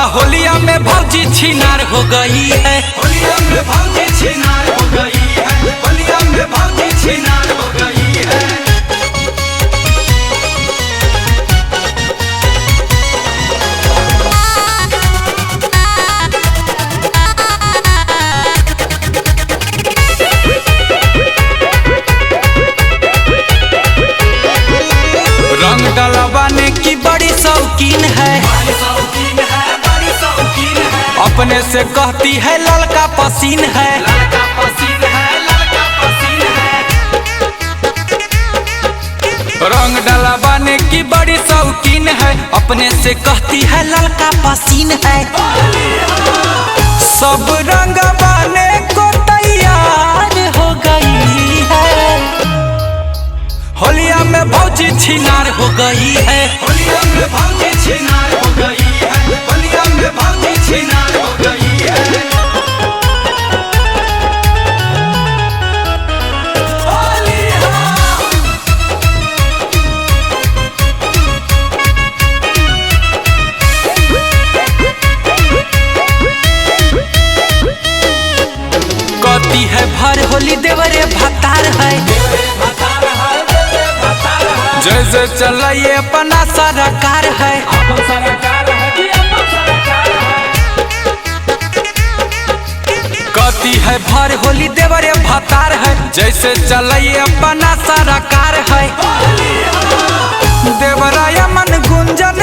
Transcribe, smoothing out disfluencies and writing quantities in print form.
होलिया में भौजी छिनार हो गई है। होलिया में भौजी छिनार हो गई है। होलिया में भौजी छिनार हो गई है। रंग डलवाने की बड़ी शौकीन है, अपने से कहती है ललका पसीन है। ललका पसीन है, ललका पसीन है। रंग डलवाने की बड़ी शौकीन है, अपने से कहती है ललका पसीन है। सब रंग बाने को तैयार हो गई है। होलिया में भौजी छिनार हो गई है। होलिया में भौजी छिनार हो गई है। होलिया में भौजी छिनार हो गई है। कहती है भर होली देवरे भतार है, जैसे चलाइए अपना सरकार है। कहती है भर होली देवरे भतार है, जैसे चलाइए अपना सरकार है। देवराया मन गुंजन